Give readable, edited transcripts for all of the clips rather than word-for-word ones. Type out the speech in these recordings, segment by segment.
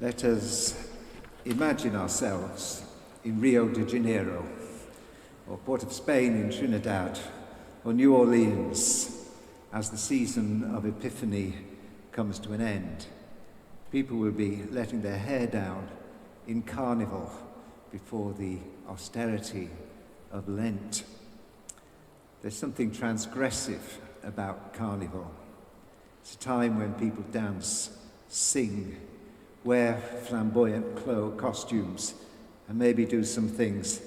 Let us imagine ourselves in Rio de Janeiro, or Port of Spain in Trinidad, or New Orleans, as the season of Epiphany comes to an end. People will be letting their hair down in carnival before the austerity of Lent. There's something transgressive about carnival. It's a time when people dance, sing, wear flamboyant costumes, and maybe do some things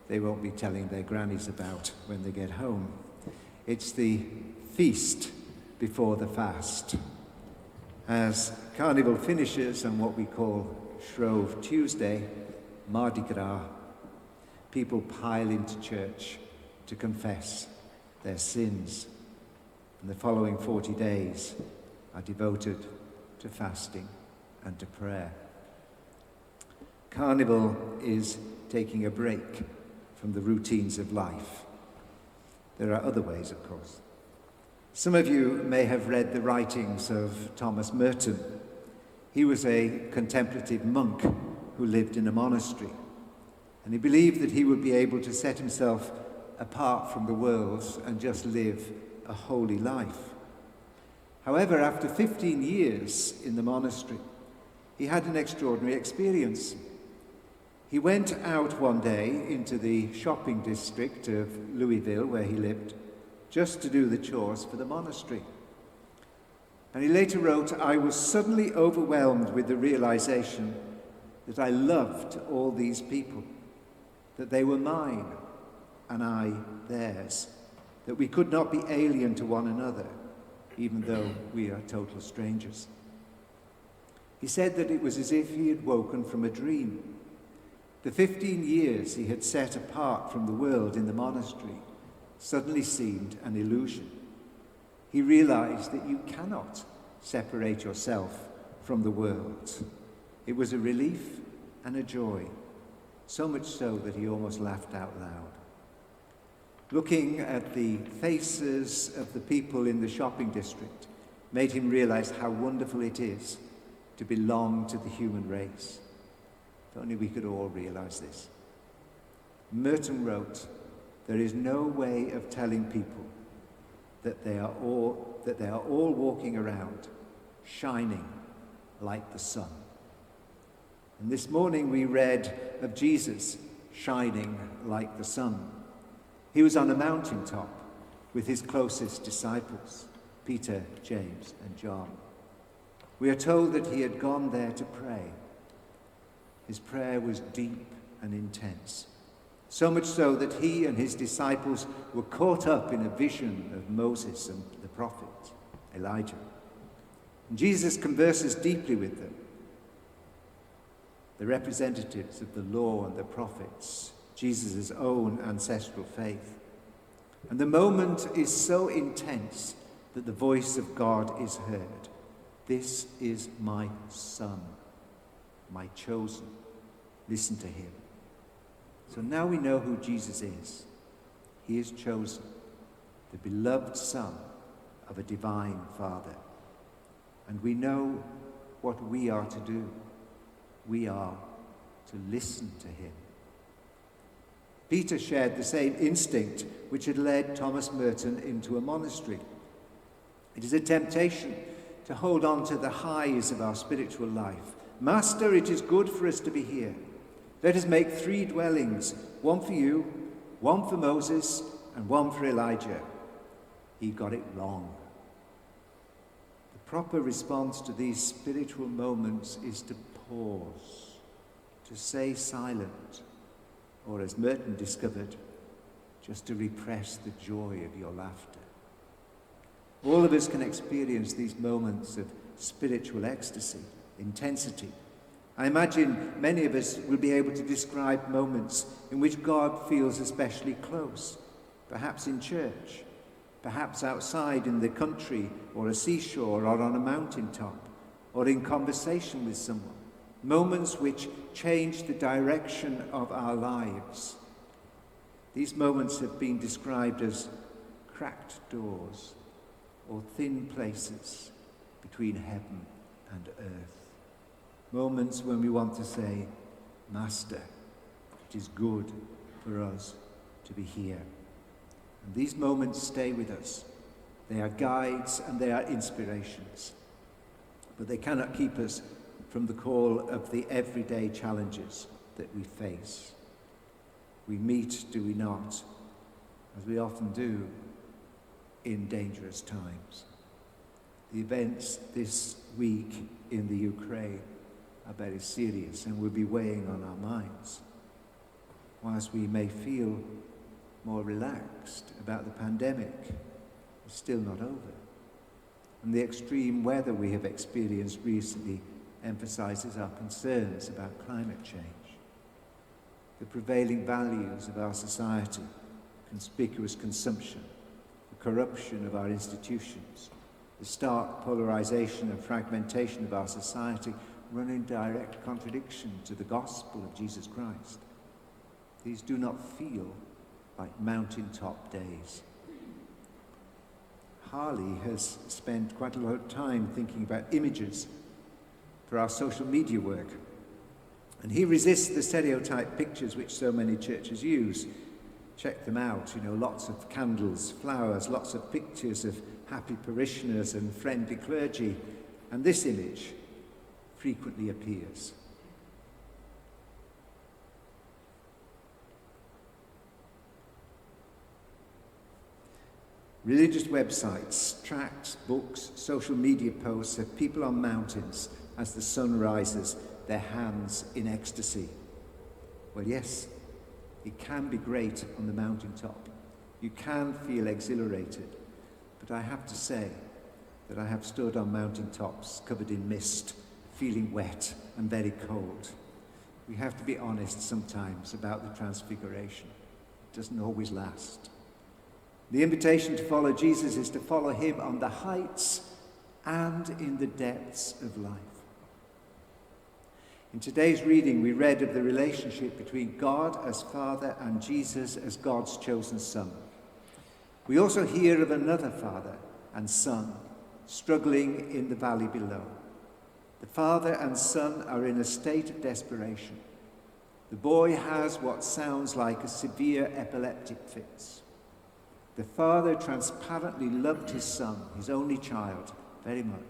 they won't be telling their grannies about when they get home. It's the feast before the fast. As Carnival finishes on what we call Shrove Tuesday, Mardi Gras, people pile into church to confess their sins. And the following 40 days are devoted to fasting and to prayer. Carnival is taking a break from the routines of life. There are other ways, of course. Some of you may have read the writings of Thomas Merton. He was a contemplative monk who lived in a monastery, and he believed that he would be able to set himself apart from the world and just live a holy life. However, after 15 years in the monastery, he had an extraordinary experience. He went out one day into the shopping district of Louisville, where he lived, just to do the chores for the monastery. And he later wrote, "I was suddenly overwhelmed with the realization that I loved all these people, that they were mine and I theirs, that we could not be alien to one another, even though we are total strangers." He said that it was as if he had woken from a dream. The 15 years he had set apart from the world in the monastery suddenly seemed an illusion. He realized that you cannot separate yourself from the world. It was a relief and a joy, so much so that he almost laughed out loud. Looking at the faces of the people in the shopping district made him realize how wonderful it is to belong to the human race. If only we could all realize this. Merton wrote, "There is no way of telling people that they are all walking around, shining like the sun." And this morning we read of Jesus shining like the sun. He was on a mountaintop with his closest disciples, Peter, James, and John. We are told that he had gone there to pray. His prayer was deep and intense, so much so that he and his disciples were caught up in a vision of Moses and the prophet, Elijah. And Jesus converses deeply with them, the representatives of the law and the prophets, Jesus' own ancestral faith. And the moment is so intense that the voice of God is heard. "This is my Son, my chosen. Listen to him." So now we know who Jesus is. He is chosen, the beloved Son of a divine Father. And we know what we are to do. We are to listen to him. Peter shared the same instinct which had led Thomas Merton into a monastery. It is a temptation to hold on to the highs of our spiritual life. "Master, it is good for us to be here. Let us make 3 dwellings, one for you, one for Moses, and one for Elijah." He got it wrong. The proper response to these spiritual moments is to pause, to stay silent, or as Merton discovered, just to repress the joy of your laughter. All of us can experience these moments of spiritual ecstasy, intensity. I imagine many of us will be able to describe moments in which God feels especially close, perhaps in church, perhaps outside in the country or a seashore or on a mountaintop, or in conversation with someone. Moments which change the direction of our lives. These moments have been described as cracked doors or thin places between heaven and earth. moments when we want to say, Master, it is good for us to be here. And these moments stay with us. They are guides and they are inspirations. But they cannot keep us from the call of the everyday challenges that we face. We meet, do we not, as we often do, in dangerous times. The events this week in the Ukraine are very serious and will be weighing on our minds. Whilst we may feel more relaxed about the pandemic, it's still not over. And the extreme weather we have experienced recently emphasizes our concerns about climate change. The prevailing values of our society, conspicuous consumption, the corruption of our institutions, the stark polarization and fragmentation of our society run in direct contradiction to the gospel of Jesus Christ. These do not feel like mountaintop days. Harley has spent quite a lot of time thinking about images for our social media work. And he resists the stereotype pictures which so many churches use. Check them out, lots of candles, flowers, lots of pictures of happy parishioners and friendly clergy. And this image frequently appears. Religious websites, tracts, books, social media posts have people on mountains as the sun rises, their hands in ecstasy. Well, yes, it can be great on the mountaintop. You can feel exhilarated. But I have to say that I have stood on mountaintops covered in mist, feeling wet and very cold. We have to be honest sometimes about the transfiguration. It doesn't always last. The invitation to follow Jesus is to follow him on the heights and in the depths of life. In today's reading, we read of the relationship between God as Father and Jesus as God's chosen Son. We also hear of another Father and Son struggling in the valley below. The Father and Son are in a state of desperation. The boy has what sounds like a severe epileptic fits. The Father transparently loved his Son, his only child, very much.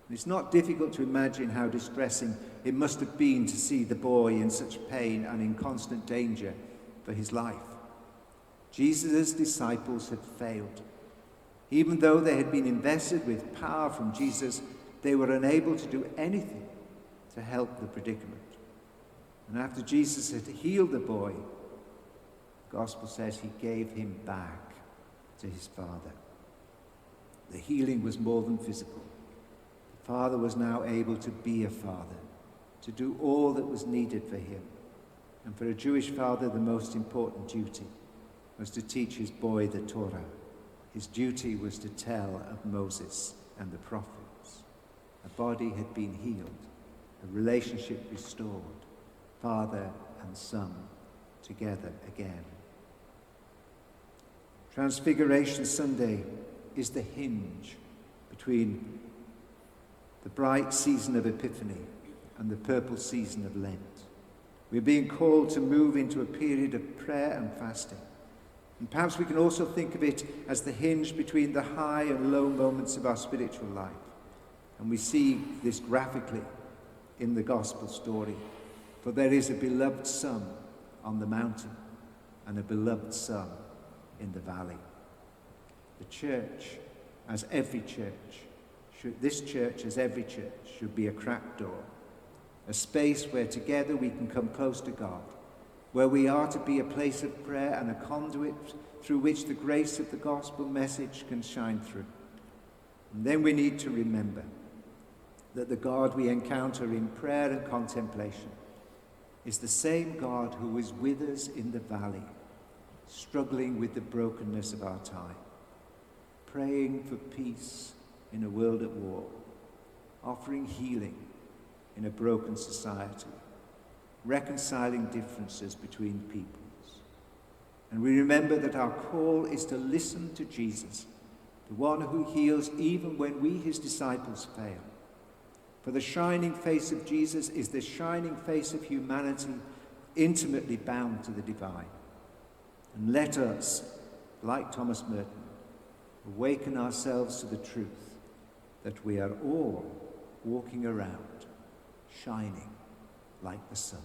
It's not difficult to imagine how distressing it must have been to see the boy in such pain and in constant danger for his life. Jesus' disciples had failed. Even though they had been invested with power from Jesus, they were unable to do anything to help the predicament. And after Jesus had healed the boy, the Gospel says he gave him back to his Father. The healing was more than physical. The Father was now able to be a father, to do all that was needed for him. And for a Jewish father, the most important duty was to teach his boy the Torah. His duty was to tell of Moses and the prophets. A body had been healed, a relationship restored, Father and Son together again. Transfiguration Sunday is the hinge between the bright season of Epiphany and the purple season of Lent. We're being called to move into a period of prayer and fasting. And perhaps we can also think of it as the hinge between the high and low moments of our spiritual life. And we see this graphically in the gospel story. For there is a beloved Son on the mountain and a beloved Son in the valley. The church, as every church, this church, as every church, should be a cracked door, a space where together we can come close to God, where we are to be a place of prayer and a conduit through which the grace of the gospel message can shine through. And then we need to remember that the God we encounter in prayer and contemplation is the same God who is with us in the valley, struggling with the brokenness of our time, praying for peace in a world at war, offering healing in a broken society, reconciling differences between peoples. And we remember that our call is to listen to Jesus, the one who heals even when we, his disciples, fail. For the shining face of Jesus is the shining face of humanity, intimately bound to the divine. And let us, like Thomas Merton, awaken ourselves to the truth that we are all walking around, shining like the sun.